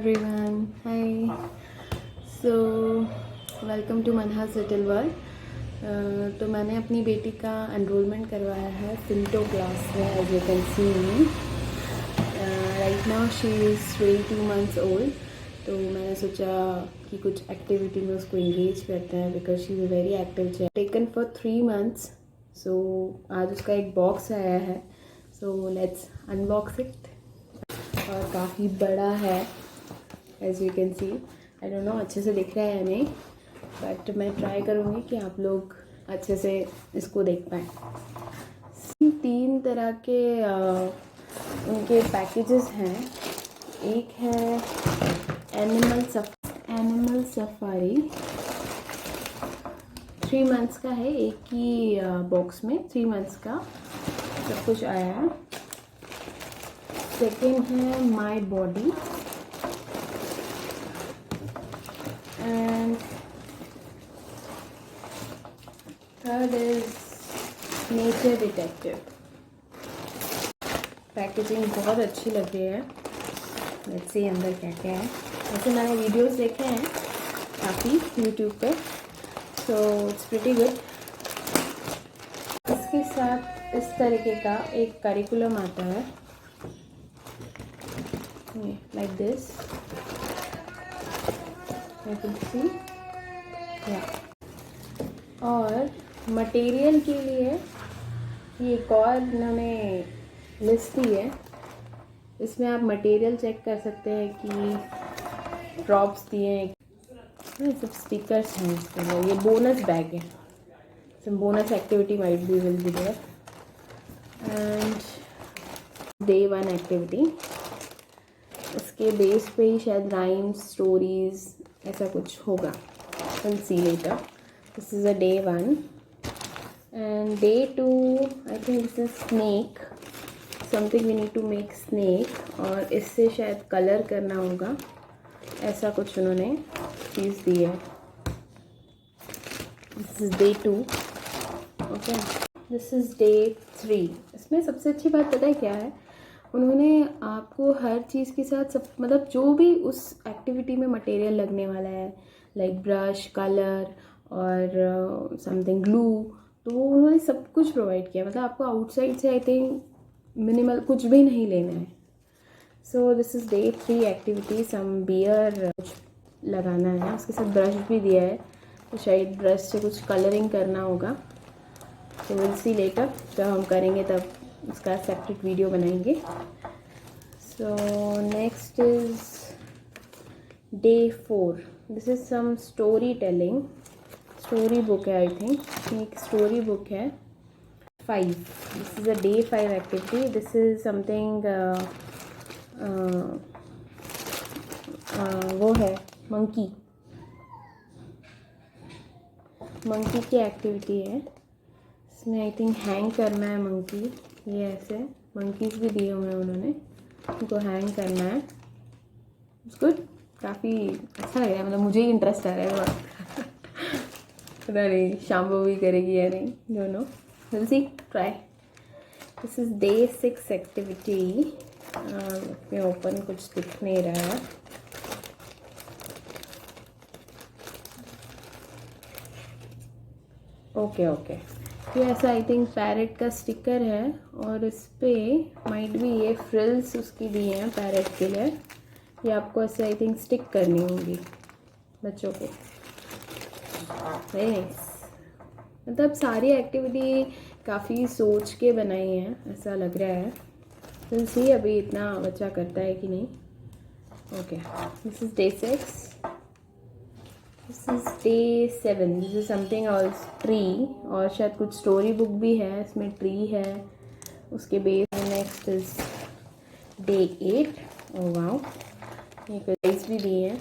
everyone. Hi. So welcome to Manha's Little World. तो मैंने अपनी बेटी का एनरोलमेंट करवाया है सिंटो क्लास में. As you can see me right now she is 22 months old. तो मैंने सोचा कि कुछ एक्टिविटी में उसको इंगेज करते हैं because she is a very active child. Taken for 3 months. So आज उसका एक बॉक्स आया है. So let's unbox it. और काफ़ी बड़ा है as you can see. I don't know अच्छे से दिख रहा है या नहीं, बट मैं ट्राई करूँगी कि आप लोग अच्छे से इसको देख पाएँ. 3 तरह के उनके पैकेजेस हैं. एक है एनिमल सफारी. 3 months का है. एक ही बॉक्स में 3 months का सब कुछ आया है. सेकेंड है my body. And third is nature detective. Packaging बहुत अच्छी लग रही है. लेट्स सी अंदर क्या क्या है. वैसे मैंने वीडियोस देखे हैं काफ़ी यूट्यूब पे, सो इट्स प्रिटी गुड. इसके साथ इस तरीके का एक करिकुलम आता है like this. You can see. Yeah. और मटेरियल के लिए ये एक और इन्होंने लिस्ट दी है. इसमें आप मटेरियल चेक कर सकते हैं कि ड्रॉप्स दिए हैं. सब स्टिकर्स हैं इसके लिए. ये बोनस बैग है. Some bonus activity might be will be there. And day 1 activity. इसके बेस पे ही शायद राइम्स स्टोरीज ऐसा कुछ होगा. Will see later. This is a day 1 and day 2 I think this is snake. Something we need to make snake. और इससे शायद कलर करना होगा. ऐसा कुछ उन्होंने चीज़ दी है. This is day 2. Okay. This is day 3. इसमें सबसे अच्छी बात पता है क्या है, उन्होंने आपको हर चीज़ के साथ सब मतलब जो भी उस एक्टिविटी में मटेरियल लगने वाला है लाइक ब्रश, कलर और समथिंग ग्लू, तो वो उन्होंने सब कुछ प्रोवाइड किया. मतलब आपको आउटसाइड से आई थिंक मिनिमल कुछ भी नहीं लेना है. So this is day 3 activity. Some bear लगाना है. उसके साथ ब्रश भी दिया है, तो शायद ब्रश से कुछ कलरिंग करना होगा. तो विल सी लेटर. जब हम करेंगे तब उसका सेपरेट वीडियो बनाएंगे. So next is day 4. This is some story telling. Story book है आई थिंक. एक स्टोरी बुक है. 5. This is a day 5 activity. This is something वो है मंकी की एक्टिविटी है. इसमें आई थिंक हैंग करना है मंकी. ये ऐसे मंकीज़ भी दिए हुए हैं उन्होंने. उनको हैंग करना है. It's good. काफ़ी अच्छा लग रहा है. मतलब मुझे ही इंटरेस्ट आ रहा है. पता नहीं शाम्बो भी करेगी या नहीं. Don't know. Will see. Try. This is day 6 activity. में ओपन कुछ दिख नहीं रहा है. ओके. ये ऐसा आई थिंक पैरेट का स्टिकर है और इस पर माइट भी ये फ्रिल्स उसकी दी हैं पैरेट के लिए. ये आपको ऐसे आई थिंक स्टिक करनी होंगी बच्चों को. नाइस. मतलब सारी एक्टिविटी काफ़ी सोच के बनाई हैं ऐसा लग रहा है. विल सी अभी इतना बच्चा करता है कि नहीं. Okay. This is day 6. This is day 7. This is something else tree. और शायद कुछ स्टोरी बुक भी है. इसमें ट्री है उसके base. Next is day 8. Oh wow. ये कुछ आइज़ भी दिए हैं.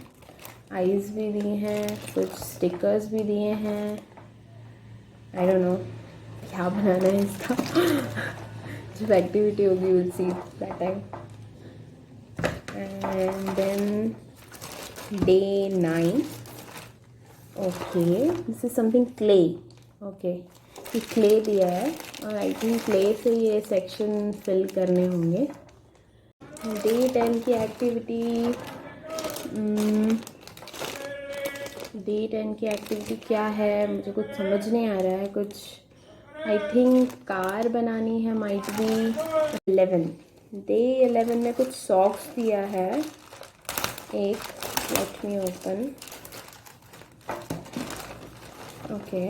आइज़ भी दी हैं. कुछ स्टिकर्स भी दिए हैं. आई डोंट नो क्या बनाना है इसका. जब एक्टिविटी होगी will see that time. And then day 9. Okay. This is something clay. Okay. ये क्ले दिया है और आई थिंक क्ले से ये सेक्शन फिल करने होंगे. डे 10 की एक्टिविटी डे 10 की एक्टिविटी क्या है, मुझे कुछ समझ नहीं आ रहा है। कुछ आई थिंक कार बनानी है, माइट बी। 11 डे 11 में कुछ सॉक्स दिया है। एक लेट मी ओपन। ओके,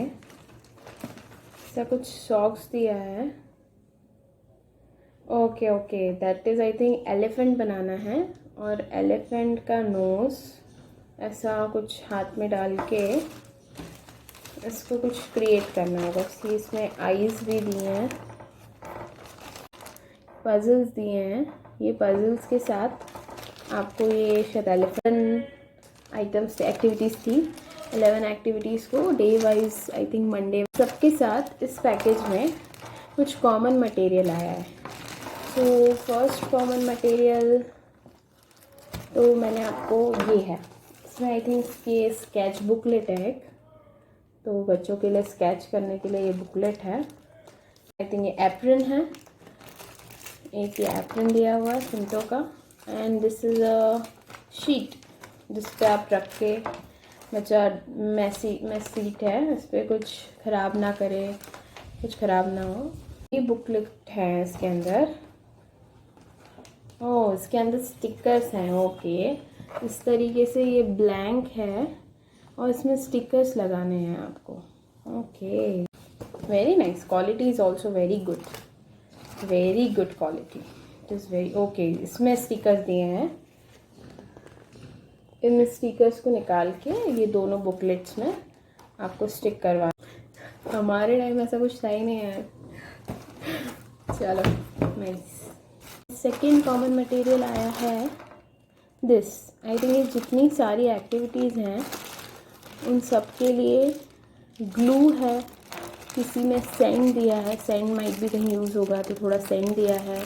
ऐसा कुछ सॉक्स दिया है। Okay okay, that is I think elephant बनाना है, और एलिफेंट का नोज़ ऐसा कुछ हाथ में डाल के इसको कुछ क्रिएट करना होगा। सी इसमें आईज़ भी दिए हैं, पजल्स दिए हैं। ये पजल्स के साथ आपको ये शायद एलिफेंट आइटम्स एक्टिविटीज़ थी। 11 एक्टिविटीज़ को day wise I think Monday सबके साथ इस पैकेज में कुछ कॉमन मटेरियल आया है। तो फर्स्ट कॉमन मटेरियल तो मैंने आपको ये है, इसमें आई थिंक ये स्केच बुकलेट है एक, तो बच्चों के लिए स्केच करने के लिए ये बुकलेट है। आई थिंक ये एप्रन है, एक ये एप्रन दिया हुआ है सिंटो का। And this is a sheet जिस पे आप रख के बच्चा मैसी सीट है, इस पर कुछ ख़राब ना करे, कुछ ख़राब ना हो। ये बुकलेट है इसके अंदर। ओह, इसके अंदर स्टिकर्स हैं। ओके, इस तरीके से ये ब्लैंक है और इसमें स्टिकर्स लगाने हैं आपको। Okay, very nice, quality is also very good, very good quality, it is very okay. इसमें स्टिकर्स दिए हैं, इन स्टिकर्स को निकाल के ये दोनों बुकलेट्स में आपको स्टिक करवा। हमारे टाइम ऐसा कुछ था ही नहीं है। चलो नाइस। सेकेंड कॉमन मटेरियल आया है दिस। आई थिंक ये जितनी सारी एक्टिविटीज़ हैं उन सब के लिए ग्लू है। किसी में सेंड दिया है, सेंड माइट भी कहीं यूज़ होगा तो थोड़ा सेंड दिया है।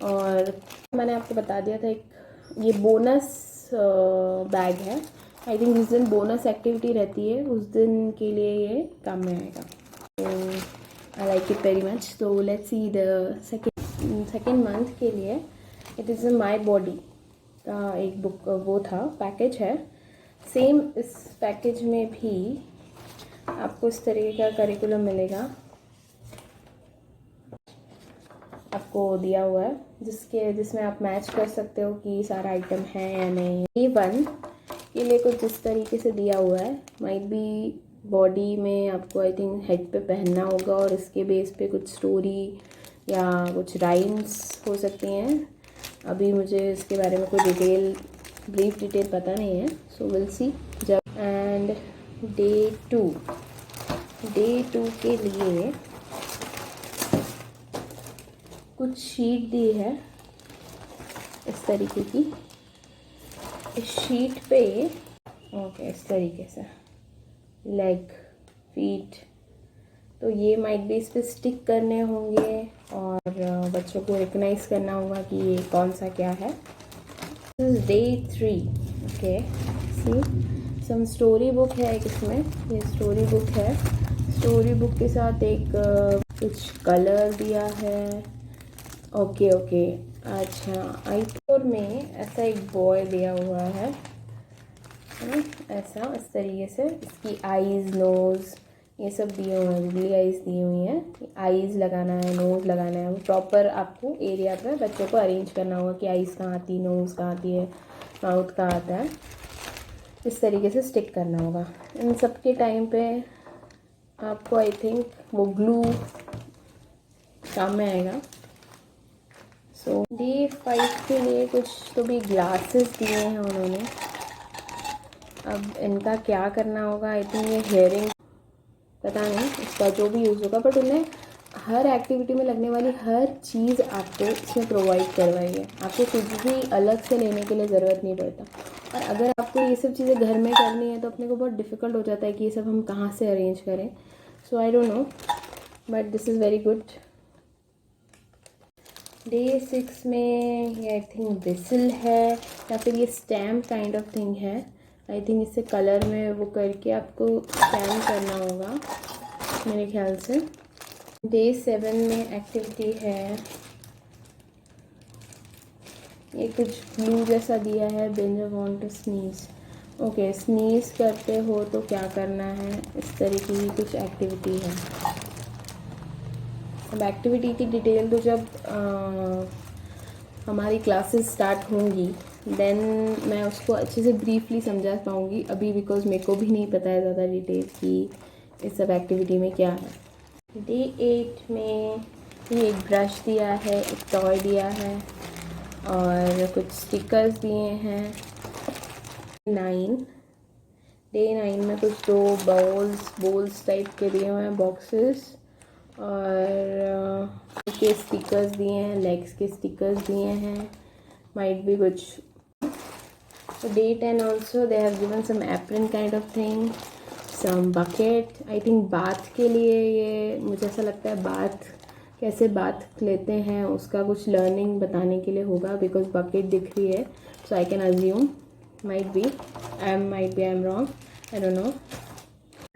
और मैंने आपको बता दिया था एक ये बोनस बैग है। आई थिंक जिस दिन बोनस एक्टिविटी रहती है उस दिन के लिए ये काम में आएगा। तो I like it very much. So let's see the second month के लिए इट इज़ माई बॉडी का एक बुक वो था, पैकेज है। सेम इस पैकेज में भी आपको इस तरीके का करिकुलम मिलेगा, आपको दिया हुआ है, जिसमें आप मैच कर सकते हो कि सारा आइटम है या नहीं। A1 के लिए कुछ इस तरीके से दिया हुआ है। माइट बी बॉडी में आपको आई थिंक हेड पे पहनना होगा और इसके बेस पे कुछ स्टोरी या कुछ राइम्स हो सकती हैं। अभी मुझे इसके बारे में कोई ब्रीफ डिटेल पता नहीं है, सो विल सी जब। एंड डे 2 के लिए कुछ शीट दी है इस तरीके की। इस शीट पे ओके इस तरीके से लेग, फीट, तो ये माइट भी इस पर स्टिक करने होंगे और बच्चों को रिकग्नाइज करना होगा कि ये कौन सा क्या है। डे 3 ओके, सी सम स्टोरी बुक है एक इसमें, ये स्टोरी बुक है। स्टोरी बुक के साथ एक कुछ कलर दिया है। ओके ओके, अच्छा I4 में ऐसा एक बॉय दिया हुआ है ऐसा इस तरीके से। इसकी आईज़, नोज़ ये सब दिए हुए हैं, बिजली आईज़ दी हुई हैं। आईज़ लगाना है, नोज़ लगाना है, वो प्रॉपर आपको एरिया पर बच्चों को अरेंज करना होगा कि आईज़ कहाँ आती है, नोज़ कहाँ आती है, माउथ कहाँ आता है, इस तरीके से स्टिक करना होगा। इन सब के टाइम पे आपको आई थिंक वो ग्लू काम में आएगा। सो डे 5 के लिए कुछ तो भी ग्लासेस दिए हैं उन्होंने। अब इनका क्या करना होगा, आई थिंक ये हेयरिंग, पता नहीं इसका जो भी यूज़ होगा, बट उन्हें हर एक्टिविटी में लगने वाली हर चीज़ आपको इसमें प्रोवाइड करवाई है। आपको कुछ भी अलग से लेने के लिए ज़रूरत नहीं पड़ता। और अगर आपको ये सब चीज़ें घर में करनी है तो अपने को बहुत डिफ़िकल्ट हो जाता है कि ये सब हम कहाँ से अरेंज करें। So I don't know, but this is very good. Day 6 में ये आई थिंक विसल है या फिर ये स्टैम्प काइंड ऑफ थिंग है। आई थिंक इससे कलर में वो करके आपको स्कैन करना होगा मेरे ख्याल से। डे 7 में एक्टिविटी है ये कुछ ग्लू जैसा दिया है, Ben want to sneeze. Okay, sneeze करते हो तो क्या करना है, इस तरीके की कुछ एक्टिविटी है। अब एक्टिविटी की डिटेल तो जब हमारी क्लासेस स्टार्ट होंगी देन मैं उसको अच्छे से ब्रीफली समझा पाऊँगी, अभी बिकॉज मेरे को भी नहीं पता है ज़्यादा डिटेल कि इस सब एक्टिविटी में क्या है। डे 8 में ये एक ब्रश दिया है, एक टॉय दिया है और कुछ स्टिकर्स दिए हैं। 9 डे 9 में कुछ दो बोल्स टाइप के दिए हुए हैं, बॉक्सेस, और के स्टिकर्स दिए हैं, लेग्स के स्टिकर्स दिए हैं, माइट भी कुछ। Day 10 also they have given some apron kind of thing, some bucket, I think bath के लिए, ये मुझे ऐसा लगता है बाथ कैसे बाथ लेते हैं उसका कुछ लर्निंग बताने के लिए होगा, बिकॉज बकेट दिख रही है, so I can assume, might be I am wrong, I don't know.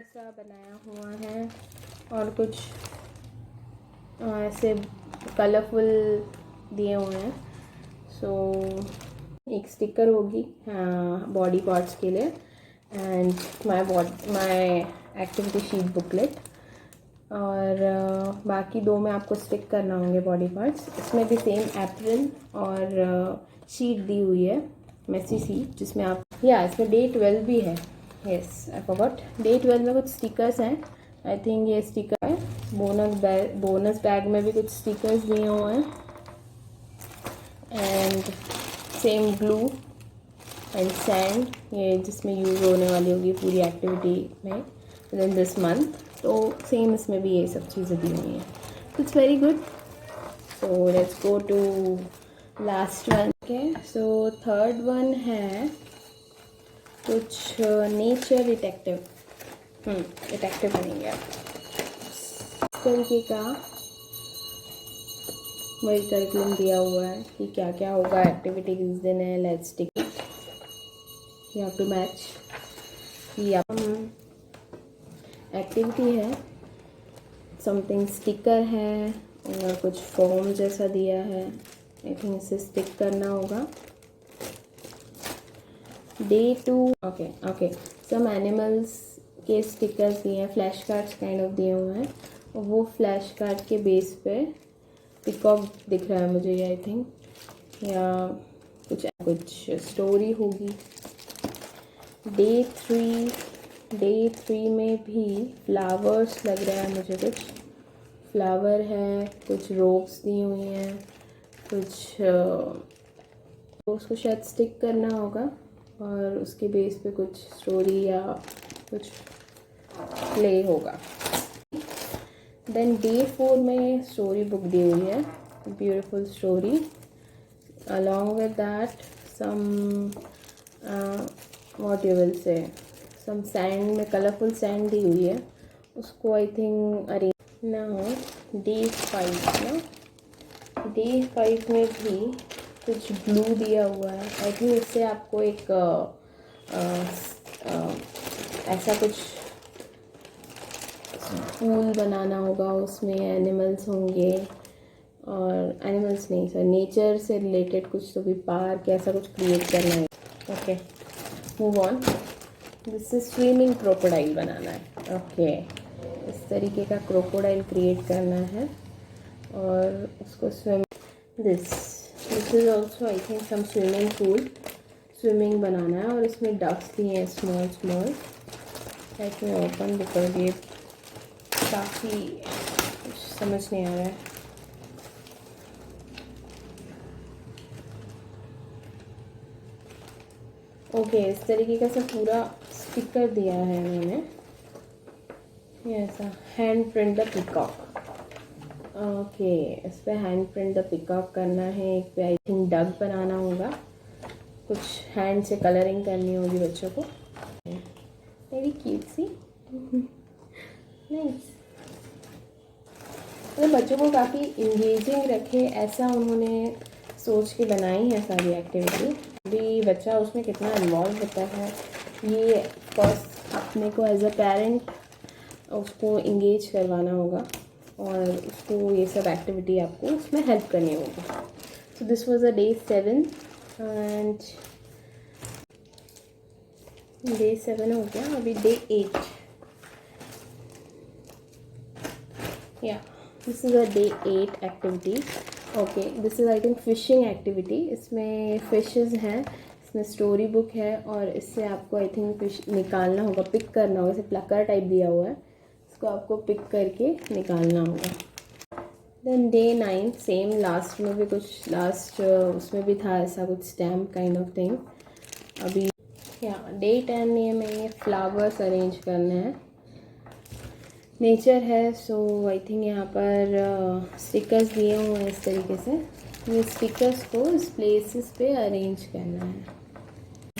ऐसा बनाया हुआ है और कुछ ऐसे कलरफुल दिए हुए हैं। सो एक स्टिकर होगी बॉडी पार्ट्स के लिए, and my activity sheet booklet, और बाकी दो में आपको स्टिक करना होंगे बॉडी पार्ट्स। इसमें भी सेम एप्रन और शीट दी हुई है, मेसी शीट, जिसमें आप इसमें डे 12 भी है। यस, आई फॉरगॉट, डे 12 में कुछ स्टिकर्स हैं, आई थिंक ये स्टिकर है। बोनस बैग में भी कुछ स्टिकर्स दिए हुए हैं, and same glue and sand, ये जिसमें यूज़ होने वाली होगी पूरी एक्टिविटी में विद इन दिस मंथ, तो सेम इसमें भी ये सब चीज़ें दी हुई हैं। It's very good. So let's go to last one. Okay, so third one है कुछ नेचर डिटेक्टिव बनेंगे आप। इस तरीके का वही करिकुलम दिया हुआ है कि क्या क्या होगा, एक्टिविटी किस दिन है, let's tick it, you have to match. या एक्टिविटी है, समथिंग स्टिकर है और कुछ फॉर्म जैसा दिया है, आई थिंक इसे स्टिक करना होगा। डे 2 ओके सम एनिमल्स के स्टिकर्स दिए हैं, फ्लैश कार्ड्स काइंड ऑफ दिए हुए हैं, और वो फ्लैश कार्ड के बेस पे पिकॉक दिख रहा है मुझे ये, आई थिंक, या कुछ स्टोरी होगी। डे 3 में भी फ्लावर्स लग रहा है मुझे, कुछ फ्लावर है, कुछ रोप्स दी हुई हैं, कुछ तो उसको शायद स्टिक करना होगा और उसके बेस पे कुछ स्टोरी या कुछ प्ले होगा। देन डे 4 में स्टोरी बुक दी हुई है, beautiful story, along with that some what you will say, some sand में कलरफुल सैंड दी हुई है, उसको आई थिंक अरे ना डे 5 में भी कुछ ब्लू दिया हुआ है, आई थिंक इससे आपको एक ऐसा कुछ फूल बनाना होगा, उसमें एनिमल्स होंगे, और एनिमल्स नहीं सर, नेचर से रिलेटेड कुछ तो भी पार्क ऐसा कुछ क्रिएट करना है। Okay, move on. This is swimming crocodile बनाना है। ओके, इस तरीके का क्रोकोडाइल क्रिएट करना है और उसको this is also I think some swimming pool, swimming बनाना है, और इसमें डक्स भी हैं small. Let me open because ये काफ़ी कुछ समझ नहीं आ रहा है। ओके, इस तरीके का सब पूरा स्टिकर दिया है मैंने, ये ऐसा hand print the peacock. Okay, इस पे हैंड प्रिंट द पिकॉक करना है, एक पे आई थिंक डक बनाना होगा, कुछ हैंड से कलरिंग करनी होगी बच्चों को। वेरी क्यूट सी, नाइस। मतलब बच्चों को काफ़ी इंगेजिंग रखे ऐसा उन्होंने सोच के बनाई है सारी एक्टिविटी। भी बच्चा उसमें कितना इन्वॉल्व होता है, ये फर्स्ट अपने को एज अ पेरेंट उसको इंगेज करवाना होगा और उसको ये सब एक्टिविटी आपको उसमें हेल्प करनी होगी। So this was a day 7 and day 7 हो गया, अभी day 8. Yeah, this is a day 8 activity. Okay, this is I think fishing activity. इसमें fishes हैं, इसमें स्टोरी बुक है और इससे आपको आई थिंक फिश निकालना होगा, पिक करना होगा. इसे प्लकर टाइप दिया हुआ है, इसको आपको पिक करके निकालना होगा. देन डे 9 सेम, लास्ट में भी कुछ उसमें भी था ऐसा कुछ स्टैम्प काइंड ऑफ थिंग. अभी या डे 10 में फ्लावर्स अरेंज करने हैं. नेचर है, सो आई थिंक यहाँ पर स्टिकर्स दिए हुए हैं इस तरीके से. ये स्टिकर्स को इस प्लेसेस पे अरेंज करना है.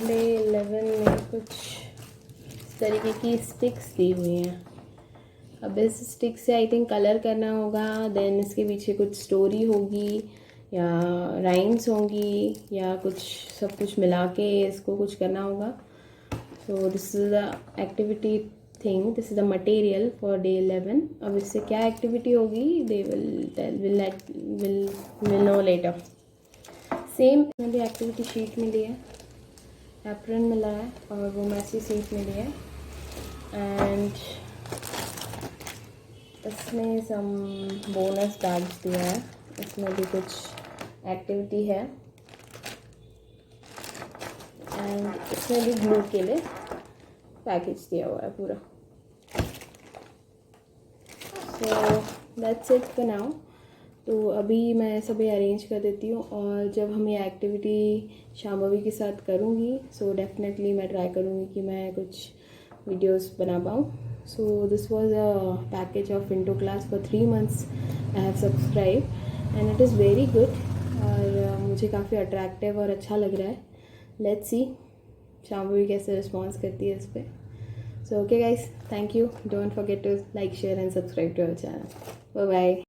डे 11 में कुछ इस तरीके की स्टिक्स दी हुई हैं. अब इस स्टिक से आई थिंक कलर करना होगा. देन इसके पीछे कुछ स्टोरी होगी या राइम्स होंगी या कुछ सब कुछ मिला के इसको कुछ करना होगा. So this is the activity thing, this is the material for day 11. अब इससे क्या एक्टिविटी होगी they will know later. Same में भी एक्टिविटी शीट मिली है, एप्रन मिला है और वो मैसी सीट मिली है. एंड इसमें सम बोनस बैग्स दिया है, इसमें भी कुछ एक्टिविटी है. एंड इसमें भी ग्लू के लिए पैकेज दिया हुआ है पूरा. So that's it for now. तो अभी मैं सभी अरेंज कर देती हूँ और जब हम ये एक्टिविटी शांभवी के साथ करूँगी सो डेफिनेटली मैं ट्राई करूँगी कि मैं कुछ वीडियोस बना पाऊँ. So this was a package of into class for 3 months. I have subscribe and it is very good और मुझे काफ़ी अट्रैक्टिव और अच्छा लग रहा है. लेट्स सी शांभवी कैसे रिस्पॉन्स करती है इस पर. So okay guys, thank you. Don't forget to like, share and subscribe to our channel. Bye bye.